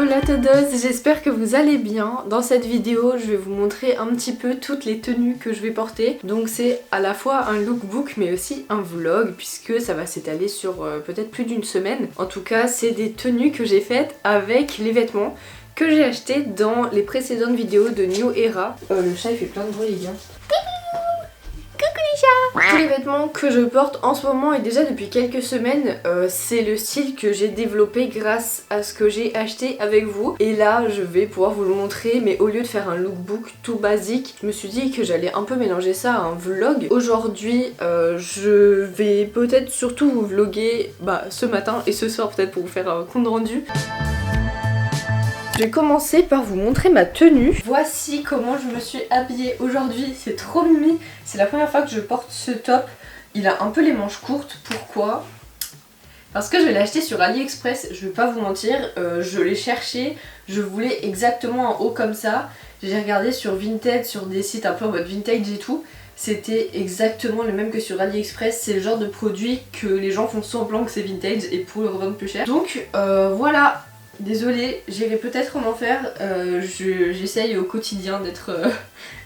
Hola todos, j'espère que vous allez bien. Dans cette vidéo, je vais vous montrer un petit peu toutes les tenues que je vais porter. Donc c'est à la fois un lookbook mais aussi un vlog puisque ça va s'étaler sur peut-être plus d'une semaine. En tout cas, c'est des tenues que j'ai faites avec les vêtements que j'ai achetés dans les précédentes vidéos de New Era. Le chat il fait plein de bruit les gars. Tous les vêtements que je porte en ce moment et déjà depuis quelques semaines, c'est le style que j'ai développé grâce à ce que j'ai acheté avec vous. Et là je vais pouvoir vous le montrer, mais au lieu de faire un lookbook tout basique, je me suis dit que j'allais un peu mélanger ça à un vlog. Aujourd'hui je vais peut-être surtout vous vlogger ce matin et ce soir peut-être pour vous faire un compte rendu. Je vais commencer par vous montrer ma tenue. Voici comment je me suis habillée aujourd'hui, c'est trop mimi. C'est la première fois que je porte ce top. Il a un peu les manches courtes, pourquoi ? Parce que je vais l'acheter sur AliExpress, je vais pas vous mentir, je l'ai cherché, je voulais exactement un haut comme ça. J'ai regardé sur Vinted, sur des sites un peu en mode vintage et tout. C'était exactement le même que sur AliExpress, c'est le genre de produit que les gens font semblant que c'est vintage et pour le revendre plus cher. Donc voilà. Désolée, j'irai peut-être en enfer, j'essaye au quotidien d'être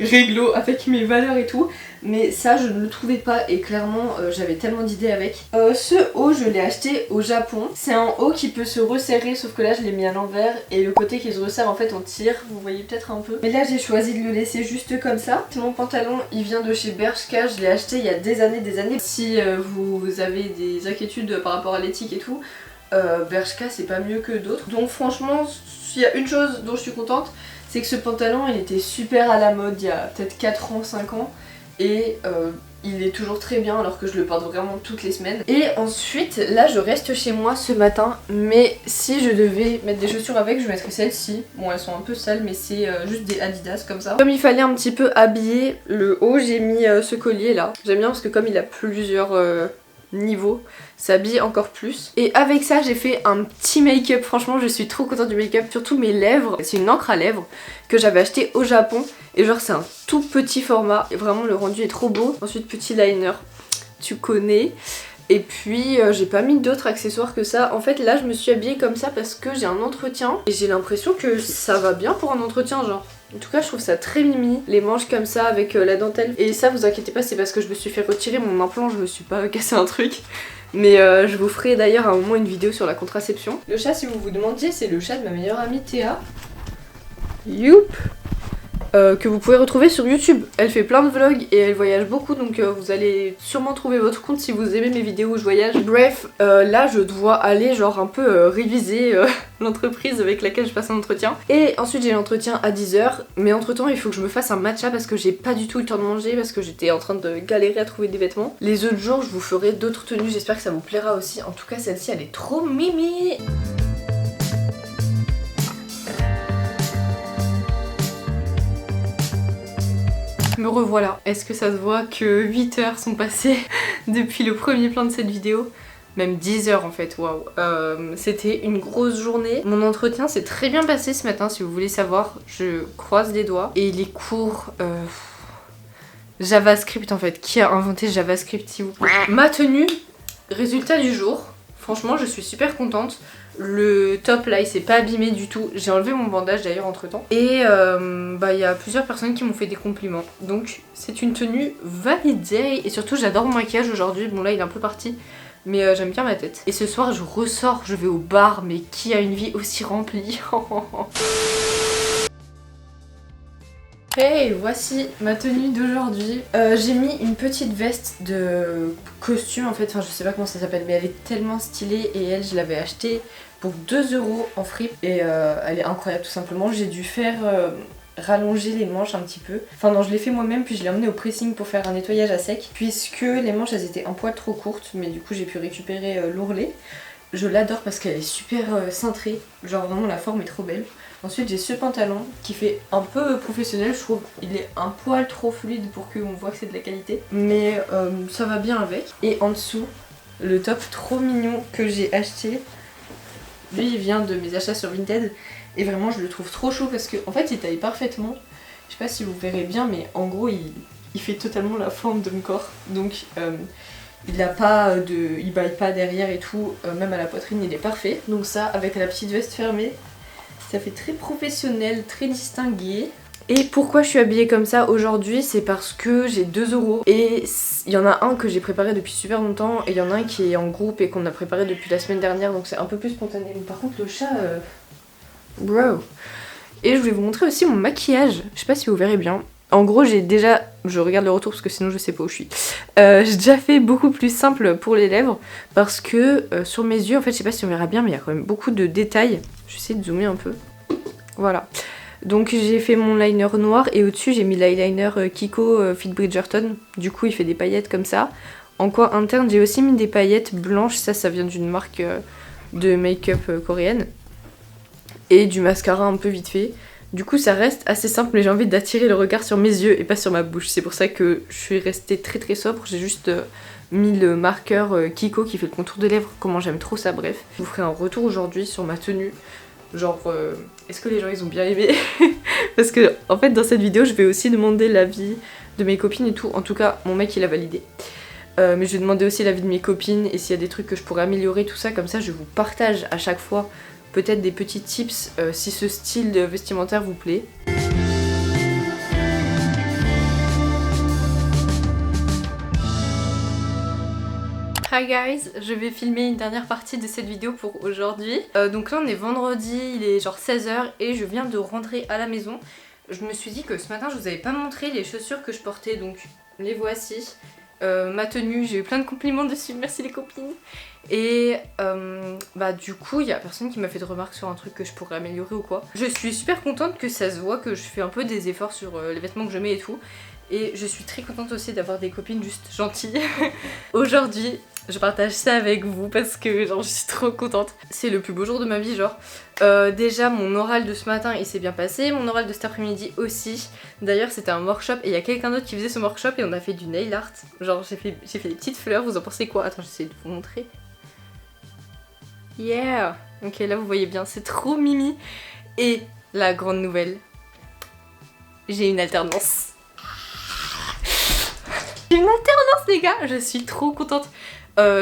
réglo avec mes valeurs et tout, mais ça je ne le trouvais pas et clairement j'avais tellement d'idées avec. Ce haut je l'ai acheté au Japon, c'est un haut qui peut se resserrer sauf que là je l'ai mis à l'envers et le côté qui se resserre en fait on tire, vous voyez peut-être un peu. Mais là j'ai choisi de le laisser juste comme ça. Mon pantalon il vient de chez Bershka, je l'ai acheté il y a des années. Si vous avez des inquiétudes par rapport à l'éthique et tout, Bershka c'est pas mieux que d'autres. Donc franchement s'il y a une chose dont je suis contente, c'est que ce pantalon il était super à la mode il y a peut-être 4 ans, 5 ans et il est toujours très bien alors que je le porte vraiment toutes les semaines. Et ensuite là je reste chez moi ce matin, mais si je devais mettre des chaussures avec je mettrais celles-ci. Bon elles sont un peu sales mais c'est juste des Adidas comme ça. Comme il fallait un petit peu habiller le haut, j'ai mis ce collier là. J'aime bien parce que comme il a plusieurs niveau, s'habille encore plus. Et avec ça j'ai fait un petit make-up, franchement je suis trop contente du make-up, surtout mes lèvres. C'est une encre à lèvres que j'avais acheté au Japon et genre c'est un tout petit format et vraiment le rendu est trop beau. Ensuite petit liner, tu connais. Et puis j'ai pas mis d'autres accessoires que ça. En fait là je me suis habillée comme ça parce que j'ai un entretien et j'ai l'impression que ça va bien pour un entretien genre. En tout cas je trouve ça très mimi, les manches comme ça avec la dentelle. Et ça vous inquiétez pas, c'est parce que je me suis fait retirer mon implant, je me suis pas cassé un truc. Mais je vous ferai d'ailleurs à un moment une vidéo sur la contraception. Le chat, si vous vous demandiez, c'est le chat de ma meilleure amie Théa. Youp, que vous pouvez retrouver sur YouTube. Elle fait plein de vlogs et elle voyage beaucoup, donc vous allez sûrement trouver votre compte si vous aimez mes vidéos où je voyage. Bref, là je dois aller genre un peu réviser l'entreprise avec laquelle je passe un entretien. Et ensuite j'ai l'entretien à 10 h, mais entre temps il faut que je me fasse un matcha parce que j'ai pas du tout eu le temps de manger parce que j'étais en train de galérer à trouver des vêtements. Les autres jours je vous ferai d'autres tenues, j'espère que ça vous plaira aussi. En tout cas celle-ci elle est trop mimi. Me revoilà. Est-ce que ça se voit que 8 heures sont passées depuis le premier plan de cette vidéo? Même 10 heures en fait, waouh. C'était une grosse journée. Mon entretien s'est très bien passé ce matin, si vous voulez savoir. Je croise les doigts. Et les cours... JavaScript en fait. Qui a inventé JavaScript s'il vous plaît? Ma tenue, résultat du jour. Franchement, je suis super contente. Le top là il s'est pas abîmé du tout. J'ai enlevé mon bandage d'ailleurs entre temps. Et il y a plusieurs personnes qui m'ont fait des compliments. Donc c'est une tenue validée. Et surtout j'adore mon maquillage aujourd'hui. Bon là il est un peu parti, mais j'aime bien ma tête. Et ce soir je ressors, je vais au bar. Mais qui a une vie aussi remplie? Hey, voici ma tenue d'aujourd'hui. J'ai mis une petite veste de costume en fait, enfin je sais pas comment ça s'appelle mais elle est tellement stylée et elle je l'avais achetée pour 2 € en fripe et elle est incroyable tout simplement. J'ai dû faire rallonger les manches un petit peu. Enfin non je l'ai fait moi-même puis je l'ai emmené au pressing pour faire un nettoyage à sec puisque les manches elles étaient un poil trop courtes mais du coup j'ai pu récupérer l'ourlet. Je l'adore parce qu'elle est super cintrée, genre vraiment la forme est trop belle. Ensuite j'ai ce pantalon qui fait un peu professionnel je trouve, il est un poil trop fluide pour qu'on voit que c'est de la qualité. Mais ça va bien avec. Et en dessous, le top trop mignon que j'ai acheté. Lui il vient de mes achats sur Vinted et vraiment je le trouve trop chaud parce que en fait il taille parfaitement. Je sais pas si vous verrez bien mais en gros il fait totalement la forme de mon corps. Donc il a pas de. Il baille pas derrière et tout, même à la poitrine il est parfait. Donc ça avec la petite veste fermée. ça fait très professionnel, très distingué. Et pourquoi je suis habillée comme ça aujourd'hui, c'est parce que j'ai 2 euros et il y en a un que j'ai préparé depuis super longtemps et il y en a un qui est en groupe et qu'on a préparé depuis la semaine dernière, donc c'est un peu plus spontané. Mais par contre le chat, bro. Et je vais vous montrer aussi mon maquillage, je sais pas si vous verrez bien. En gros j'ai déjà, je regarde le retour parce que sinon je sais pas où je suis. J'ai déjà fait beaucoup plus simple pour les lèvres parce que sur mes yeux, en fait je sais pas si on verra bien mais il y a quand même beaucoup de détails. Je vais essayer de zoomer un peu. Voilà. Donc j'ai fait mon liner noir et au-dessus j'ai mis l'eyeliner Kiko Fit Bridgerton. Du coup il fait des paillettes comme ça. En coin interne j'ai aussi mis des paillettes blanches, ça vient d'une marque de make-up coréenne. Et du mascara un peu vite fait. Du coup ça reste assez simple mais j'ai envie d'attirer le regard sur mes yeux et pas sur ma bouche. C'est pour ça que je suis restée très très sobre. J'ai juste mis le marqueur Kiko qui fait le contour des lèvres. Comment j'aime trop ça, bref. Je vous ferai un retour aujourd'hui sur ma tenue. Genre, est-ce que les gens ils ont bien aimé? Parce que en fait dans cette vidéo je vais aussi demander l'avis de mes copines et tout. En tout cas mon mec il a validé. Mais je vais demander aussi l'avis de mes copines et s'il y a des trucs que je pourrais améliorer, tout ça. Comme ça je vous partage à chaque fois peut-être des petits tips si ce style de vestimentaire vous plaît. Hi guys, je vais filmer une dernière partie de cette vidéo pour aujourd'hui. Donc là on est vendredi, il est genre 16h et je viens de rentrer à la maison. Je me suis dit que ce matin je vous avais pas montré les chaussures que je portais, donc les voici. Ma tenue, j'ai eu plein de compliments dessus, merci les copines. Et bah du coup il y a personne qui m'a fait de remarques sur un truc que je pourrais améliorer ou quoi. Je suis super contente que ça se voit que je fais un peu des efforts sur les vêtements que je mets et tout. Et je suis très contente aussi d'avoir des copines juste gentilles. Aujourd'hui je partage ça avec vous parce que genre je suis trop contente. C'est le plus beau jour de ma vie genre. Déjà mon oral de ce matin il s'est bien passé, mon oral de cet après-midi aussi. D'ailleurs c'était un workshop et il y a quelqu'un d'autre qui faisait ce workshop et on a fait du nail art. Genre j'ai fait des petites fleurs, vous en pensez quoi? Attends j'essaie de vous montrer. Yeah. Ok là vous voyez bien, c'est trop mimi. Et la grande nouvelle, j'ai une alternance. J'ai une alternance les gars, je suis trop contente.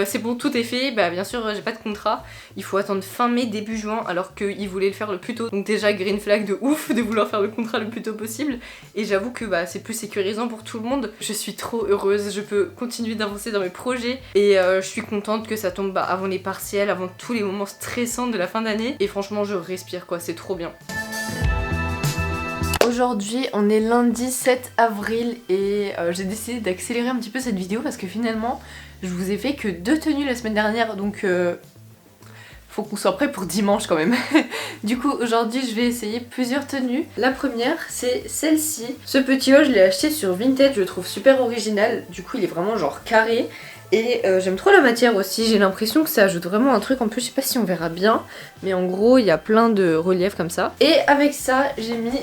C'est bon, tout est fait, bah bien sûr j'ai pas de contrat, il faut attendre fin mai, début juin alors qu'ils voulaient le faire le plus tôt. Donc déjà green flag de ouf de vouloir faire le contrat le plus tôt possible. Et j'avoue que bah c'est plus sécurisant pour tout le monde. Je suis trop heureuse, je peux continuer d'avancer dans mes projets. Et je suis contente que ça tombe bah, avant les partiels, avant tous les moments stressants de la fin d'année. Et franchement je respire quoi, c'est trop bien. Aujourd'hui on est lundi 7 avril et j'ai décidé d'accélérer un petit peu cette vidéo parce que finalement je vous ai fait que 2 tenues la semaine dernière donc faut qu'on soit prêt pour dimanche quand même. Du coup aujourd'hui je vais essayer plusieurs tenues. La première c'est celle-ci. Ce petit haut je l'ai acheté sur Vinted, je le trouve super original. Du coup il est vraiment genre carré. Et j'aime trop la matière aussi, j'ai l'impression que ça ajoute vraiment un truc en plus, je sais pas si on verra bien. Mais en gros il y a plein de reliefs comme ça. Et avec ça j'ai mis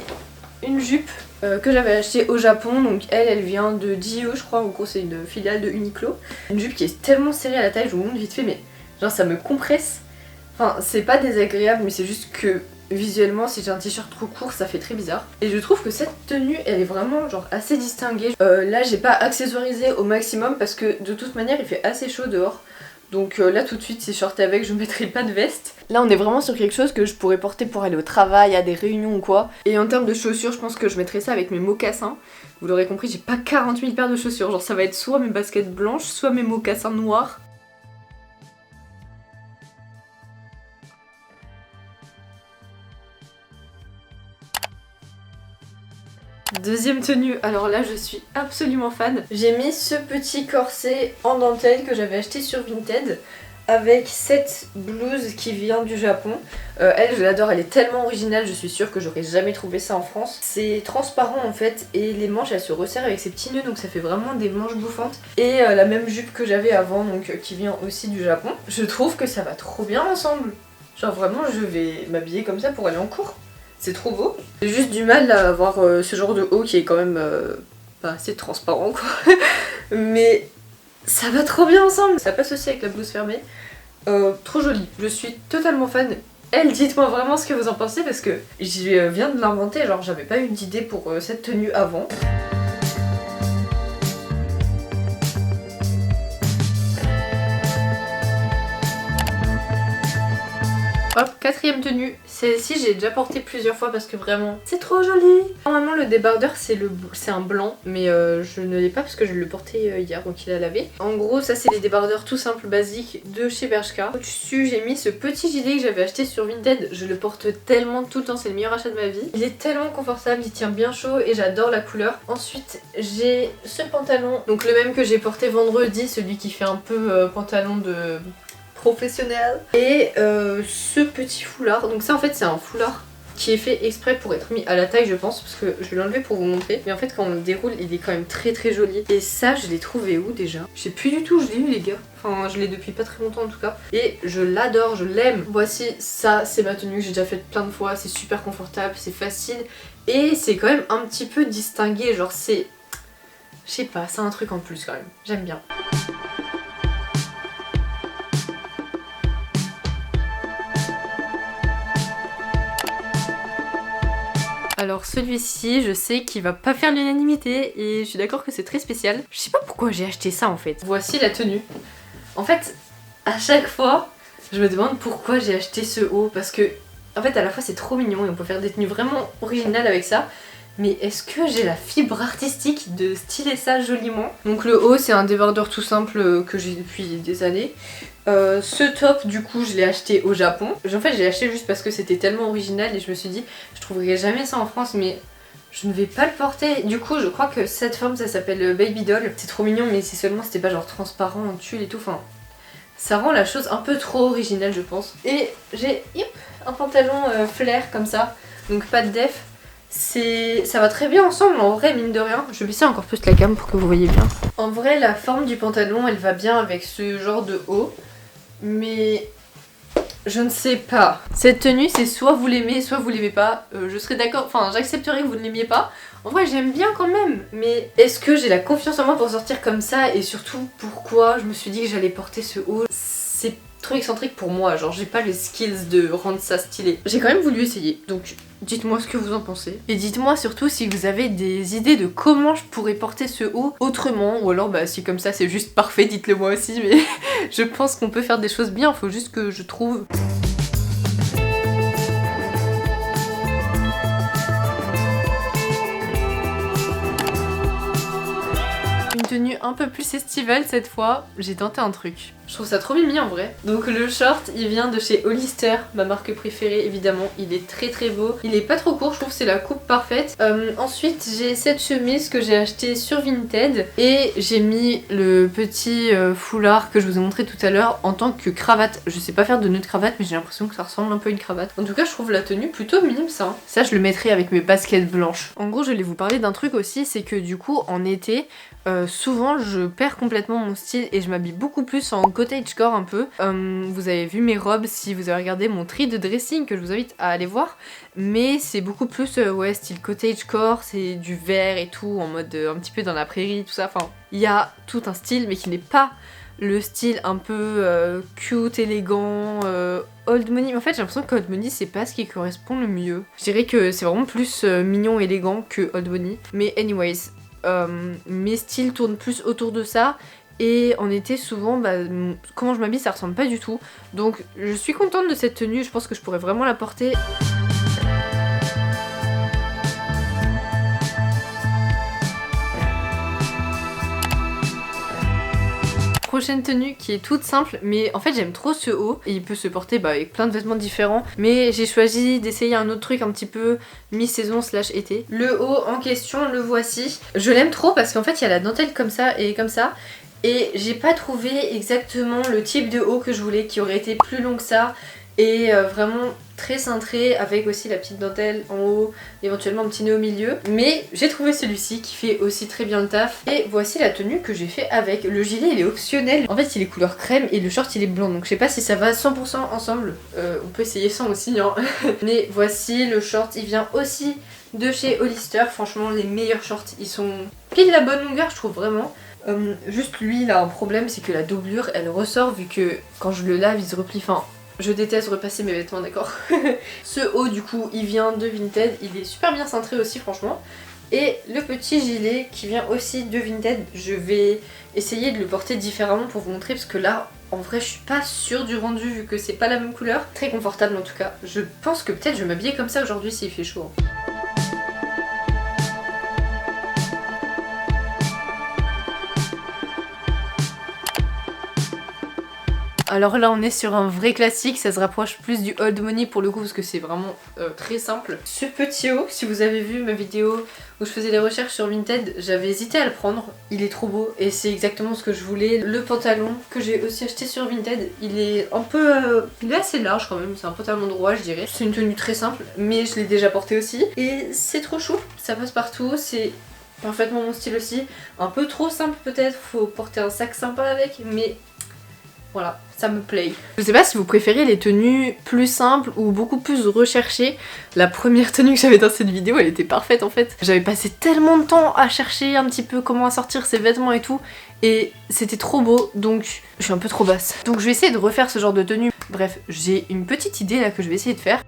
une jupe que j'avais achetée au Japon, donc elle vient de Dio je crois, en gros c'est une filiale de Uniqlo. Une jupe qui est tellement serrée à la taille, je vous montre vite fait mais genre ça me compresse. Enfin c'est pas désagréable mais c'est juste que visuellement si j'ai un t-shirt trop court ça fait très bizarre. Et je trouve que cette tenue elle est vraiment genre assez distinguée. Là j'ai pas accessoirisé au maximum parce que de toute manière il fait assez chaud dehors. Donc là tout de suite si je sortais avec je mettrais pas de veste. Là on est vraiment sur quelque chose que je pourrais porter pour aller au travail, à des réunions ou quoi. Et en termes de chaussures je pense que je mettrais ça avec mes mocassins. Vous l'aurez compris j'ai pas 40 000 paires de chaussures. Genre ça va être soit mes baskets blanches, soit mes mocassins noirs. Deuxième tenue, alors là je suis absolument fan. J'ai mis ce petit corset en dentelle que j'avais acheté sur Vinted avec cette blouse qui vient du Japon. Elle je l'adore, elle est tellement originale, je suis sûre que j'aurais jamais trouvé ça en France. C'est transparent en fait et les manches elles se resserrent avec ces petits nœuds donc ça fait vraiment des manches bouffantes. Et la même jupe que j'avais avant donc qui vient aussi du Japon. Je trouve que ça va trop bien ensemble. Genre vraiment je vais m'habiller comme ça pour aller en cours. C'est trop beau. J'ai juste du mal à avoir ce genre de haut qui est quand même pas assez transparent quoi. Mais ça va trop bien ensemble. Ça passe aussi avec la blouse fermée. Trop joli. Je suis totalement fan. Elle, dites-moi vraiment ce que vous en pensez parce que je viens de l'inventer. Genre j'avais pas eu d'idée pour cette tenue avant. Hop, quatrième tenue. Celle-ci j'ai déjà portée plusieurs fois parce que vraiment c'est trop joli. Normalement le débardeur c'est un blanc, mais je ne l'ai pas parce que je l'ai porté hier donc il a lavé. En gros ça c'est les débardeurs tout simples basiques de chez Bershka. Au-dessus j'ai mis ce petit gilet que j'avais acheté sur Vinted. Je le porte tellement tout le temps, c'est le meilleur achat de ma vie. Il est tellement confortable, il tient bien chaud et j'adore la couleur. Ensuite j'ai ce pantalon, donc le même que j'ai porté vendredi, celui qui fait un peu pantalon de professionnel. Et ce petit foulard, donc ça en fait c'est un foulard qui est fait exprès pour être mis à la taille je pense, parce que je vais l'enlever pour vous montrer. Mais en fait quand on le déroule il est quand même très très joli. Et ça je l'ai trouvé où déjà? Je sais plus du tout, je l'ai eu les gars. Enfin je l'ai depuis pas très longtemps en tout cas. Et je l'adore, je l'aime. Voici, ça c'est ma tenue que j'ai déjà faite plein de fois. C'est super confortable, c'est facile. Et c'est quand même un petit peu distingué, genre c'est... Je sais pas, c'est un truc en plus quand même. J'aime bien. Alors celui-ci, je sais qu'il va pas faire l'unanimité et je suis d'accord que c'est très spécial. Je sais pas pourquoi j'ai acheté ça en fait. Voici la tenue. En fait, à chaque fois, je me demande pourquoi j'ai acheté ce haut parce que, en fait, à la fois c'est trop mignon et on peut faire des tenues vraiment originales avec ça. Mais est-ce que j'ai la fibre artistique de styler ça joliment? Donc le haut c'est un débardeur tout simple que j'ai depuis des années. Ce top du coup je l'ai acheté au Japon. En fait j'ai acheté juste parce que c'était tellement original et je me suis dit je trouverai jamais ça en France mais je ne vais pas le porter. Du coup je crois que cette forme ça s'appelle Baby Doll. C'est trop mignon mais c'est seulement c'était pas genre transparent en tulle et tout. Enfin ça rend la chose un peu trop originale je pense. Et j'ai un pantalon flair comme ça. Donc pas de def. Ça va très bien ensemble en vrai mine de rien. Je vais baisser encore plus la cam pour que vous voyez bien. En vrai la forme du pantalon elle va bien avec ce genre de haut. Mais je ne sais pas. Cette tenue c'est soit vous l'aimez soit vous l'aimez pas. Je serais d'accord, enfin j'accepterais que vous ne l'aimiez pas. En vrai j'aime bien quand même. Mais est-ce que j'ai la confiance en moi pour sortir comme ça? Et surtout pourquoi je me suis dit que j'allais porter ce haut? C'est trop excentrique pour moi, genre j'ai pas les skills de rendre ça stylé. J'ai quand même voulu essayer, donc dites-moi ce que vous en pensez. Et dites-moi surtout si vous avez des idées de comment je pourrais porter ce haut autrement, ou alors bah si comme ça c'est juste parfait, dites-le moi aussi, mais je pense qu'on peut faire des choses bien, faut juste que je trouve... Tenue un peu plus estivale cette fois, j'ai tenté un truc. Je trouve ça trop mimi en vrai. Donc le short il vient de chez Hollister, ma marque préférée évidemment. Il est très très beau. Il est pas trop court, je trouve que c'est la coupe parfaite. Ensuite j'ai cette chemise que j'ai achetée sur Vinted et j'ai mis le petit foulard que je vous ai montré tout à l'heure en tant que cravate. Je sais pas faire de nœud de cravate mais j'ai l'impression que ça ressemble un peu à une cravate. En tout cas je trouve la tenue plutôt mime ça. Ça je le mettrai avec mes baskets blanches. En gros je voulais vous parler d'un truc aussi, c'est que du coup en été souvent je perds complètement mon style et je m'habille beaucoup plus en cottagecore un peu. Vous avez vu mes robes si vous avez regardé mon tri de dressing que je vous invite à aller voir. Mais c'est beaucoup plus ouais style cottagecore, c'est du vert et tout en mode un petit peu dans la prairie tout ça. Enfin il y a tout un style mais qui n'est pas le style un peu cute, élégant, old money. En fait j'ai l'impression que old money c'est pas ce qui correspond le mieux. Je dirais que c'est vraiment plus mignon, élégant que old money. Mais anyways... mes styles tournent plus autour de ça et en été souvent bah, comment je m'habille ça ressemble pas du tout, donc je suis contente de cette tenue, je pense que je pourrais vraiment la porter. Prochaine tenue qui est toute simple mais en fait j'aime trop ce haut et il peut se porter bah, avec plein de vêtements différents, mais j'ai choisi d'essayer un autre truc un petit peu mi-saison slash été. Le haut en question, le voici. Je l'aime trop parce qu'en fait il y a la dentelle comme ça et j'ai pas trouvé exactement le type de haut que je voulais, qui aurait été plus long que ça et vraiment très cintré avec aussi la petite dentelle en haut, éventuellement un petit nœud au milieu. Mais j'ai trouvé celui-ci qui fait aussi très bien le taf. Et voici la tenue que j'ai fait avec. Le gilet il est optionnel. En fait il est couleur crème et le short il est blanc. Donc je sais pas si ça va 100% ensemble. On peut essayer sans aussi hein. Mais voici le short, il vient aussi de chez Hollister. Franchement les meilleurs shorts, ils sont pile la bonne longueur je trouve vraiment. Juste lui il a un problème, c'est que la doublure elle ressort vu que quand je le lave il se replie. Enfin je déteste repasser mes vêtements, d'accord. Ce haut du coup il vient de Vinted, il est super bien cintré aussi franchement. Et le petit gilet qui vient aussi de Vinted, je vais essayer de le porter différemment pour vous montrer parce que là en vrai je suis pas sûre du rendu vu que c'est pas la même couleur. Très confortable en tout cas. Je pense que peut-être je vais m'habiller comme ça aujourd'hui s'il fait chaud. Alors là on est sur un vrai classique, ça se rapproche plus du old money pour le coup parce que c'est vraiment très simple. Ce petit haut, si vous avez vu ma vidéo où je faisais des recherches sur Vinted, j'avais hésité à le prendre, il est trop beau et c'est exactement ce que je voulais. Le pantalon que j'ai aussi acheté sur Vinted, il est un peu... il est assez large quand même, c'est un pantalon droit je dirais. C'est une tenue très simple mais je l'ai déjà porté aussi et c'est trop chou, ça passe partout, c'est... parfaitement mon style aussi. Un peu trop simple peut-être, faut porter un sac sympa avec mais... voilà, ça me plaît. Je sais pas si vous préférez les tenues plus simples ou beaucoup plus recherchées. La première tenue que j'avais dans cette vidéo, elle était parfaite en fait. J'avais passé tellement de temps à chercher un petit peu comment assortir ces vêtements et tout. Et c'était trop beau, donc je suis un peu trop basse. Donc je vais essayer de refaire ce genre de tenue. Bref, j'ai une petite idée là que je vais essayer de faire.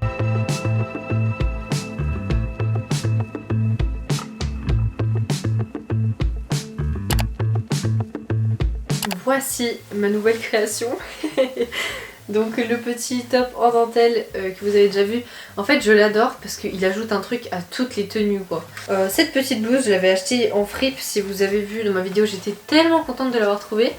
Voici ma nouvelle création. Donc le petit top en dentelle que vous avez déjà vu. En fait je l'adore parce qu'il ajoute un truc à toutes les tenues quoi. Cette petite blouse je l'avais achetée en fripe, si vous avez vu dans ma vidéo, j'étais tellement contente de l'avoir trouvée.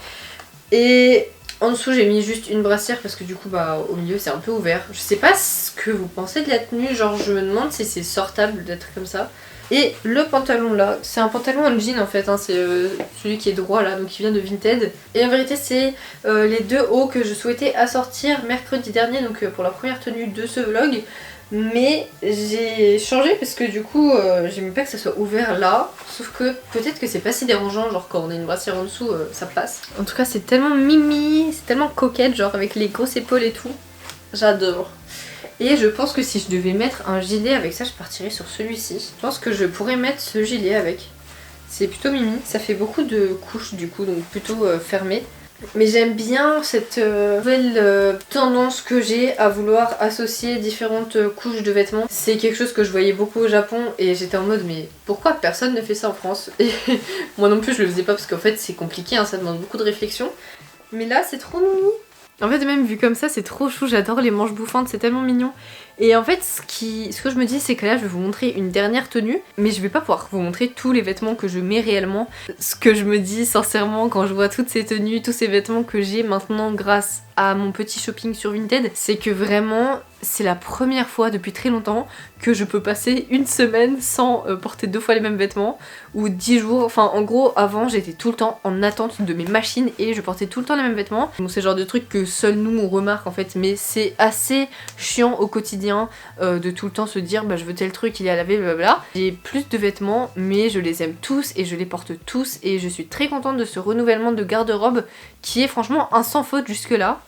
Et en dessous j'ai mis juste une brassière parce que du coup bah au milieu c'est un peu ouvert. Je sais pas ce que vous pensez de la tenue, genre je me demande si c'est sortable d'être comme ça. Et le pantalon là, c'est un pantalon en jean en fait, hein, c'est celui qui est droit là, donc qui vient de Vinted. Et en vérité c'est les deux hauts que je souhaitais assortir mercredi dernier, donc pour la première tenue de ce vlog. Mais j'ai changé parce que du coup j'aime pas que ça soit ouvert là. Sauf que peut-être que c'est pas si dérangeant, genre quand on a une brassière en dessous ça passe. En tout cas c'est tellement mimi, c'est tellement coquette, genre avec les grosses épaules et tout. J'adore. Et je pense que si je devais mettre un gilet avec ça, je partirais sur celui-ci. Je pense que je pourrais mettre ce gilet avec. C'est plutôt mimi, ça fait beaucoup de couches du coup, donc plutôt fermé. Mais j'aime bien cette nouvelle tendance que j'ai à vouloir associer différentes couches de vêtements. C'est quelque chose que je voyais beaucoup au Japon et j'étais en mode mais pourquoi personne ne fait ça en France? Et moi non plus je le faisais pas parce qu'en fait c'est compliqué, hein, ça demande beaucoup de réflexion. Mais là c'est trop mimi. En fait même vu comme ça c'est trop chou, j'adore les manches bouffantes, c'est tellement mignon. Et en fait ce que je me dis c'est que là je vais vous montrer une dernière tenue, mais je vais pas pouvoir vous montrer tous les vêtements que je mets réellement. Ce que je me dis sincèrement quand je vois toutes ces tenues, tous ces vêtements que j'ai maintenant grâce à mon petit shopping sur Vinted, c'est que vraiment c'est la première fois depuis très longtemps que je peux passer une semaine sans porter 2 fois les mêmes vêtements ou 10 jours, enfin en gros avant j'étais tout le temps en attente de mes machines et je portais tout le temps les mêmes vêtements. Bon c'est le genre de truc que seuls nous on remarque en fait, mais c'est assez chiant au quotidien de tout le temps se dire bah je veux tel truc, il est à laver, blablabla. J'ai plus de vêtements mais je les aime tous et je les porte tous et je suis très contente de ce renouvellement de garde-robe qui est franchement un sans faute jusque là.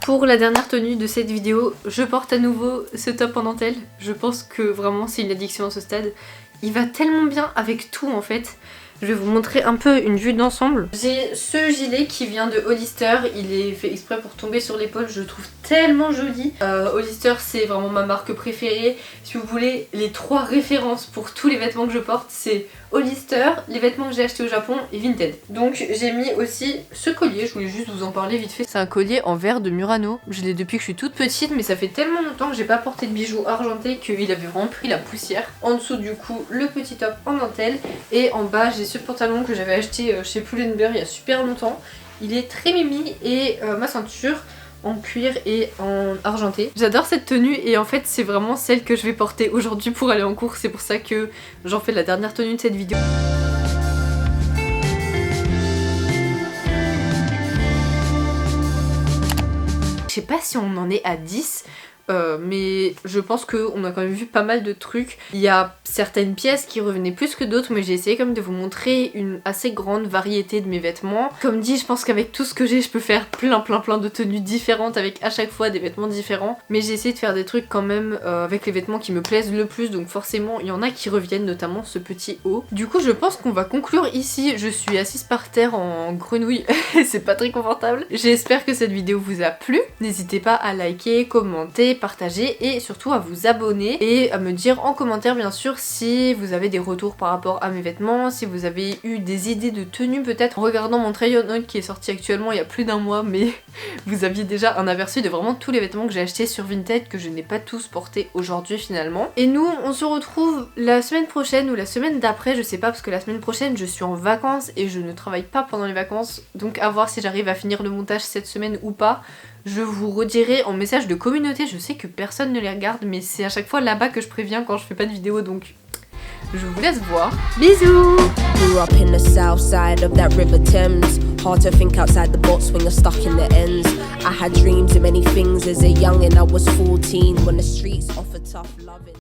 Pour la dernière tenue de cette vidéo, je porte à nouveau ce top en dentelle. Je pense que vraiment c'est une addiction à ce stade. Il va tellement bien avec tout en fait. Je vais vous montrer un peu une vue d'ensemble. J'ai ce gilet qui vient de Hollister, il est fait exprès pour tomber sur l'épaule, je le trouve tellement joli. Hollister c'est vraiment ma marque préférée. Si vous voulez les 3 références pour tous les vêtements que je porte, c'est Hollister, les vêtements que j'ai achetés au Japon et Vinted. Donc j'ai mis aussi ce collier, je voulais juste vous en parler vite fait. C'est un collier en verre de Murano, je l'ai depuis que je suis toute petite mais ça fait tellement longtemps que j'ai pas porté de bijoux argentés qu'il avait vraiment pris la poussière. En dessous du coup le petit top en dentelle et en bas j'ai ce pantalon que j'avais acheté chez Pull&Bear il y a super longtemps. Il est très mimi et ma ceinture en cuir et en argenté. J'adore cette tenue et en fait c'est vraiment celle que je vais porter aujourd'hui pour aller en cours. C'est pour ça que j'en fais la dernière tenue de cette vidéo. Je sais pas si on en est à 10 mais je pense qu'on a quand même vu pas mal de trucs. Il y a certaines pièces qui revenaient plus que d'autres, mais j'ai essayé comme de vous montrer une assez grande variété de mes vêtements. Comme dit, je pense qu'avec tout ce que j'ai, je peux faire plein de tenues différentes avec à chaque fois des vêtements différents, mais j'ai essayé de faire des trucs quand même avec les vêtements qui me plaisent le plus, donc forcément il y en a qui reviennent, notamment ce petit haut. Du coup je pense qu'on va conclure ici. Je suis assise par terre en grenouille, c'est pas très confortable. J'espère que cette vidéo vous a plu. N'hésitez pas à liker, commenter, partager et surtout à vous abonner et à me dire en commentaire bien sûr si vous avez des retours par rapport à mes vêtements, si vous avez eu des idées de tenues peut-être en regardant mon try on qui est sorti actuellement il y a plus d'un mois, mais vous aviez déjà un aperçu de vraiment tous les vêtements que j'ai achetés sur Vinted que je n'ai pas tous portés aujourd'hui finalement. Et nous on se retrouve la semaine prochaine ou la semaine d'après, je sais pas, parce que la semaine prochaine je suis en vacances et je ne travaille pas pendant les vacances, donc à voir si j'arrive à finir le montage cette semaine ou pas. Je vous redirai en message de communauté, je sais que personne ne les regarde mais c'est à chaque fois là-bas que je préviens quand je fais pas de vidéo, donc je vous laisse voir. Bisous! Grew up in the south side of that River Thames. Hard to think outside the box when you're stuck in the ends. I had dreams of many things as a young and I was 14 when the streets offered tough loving.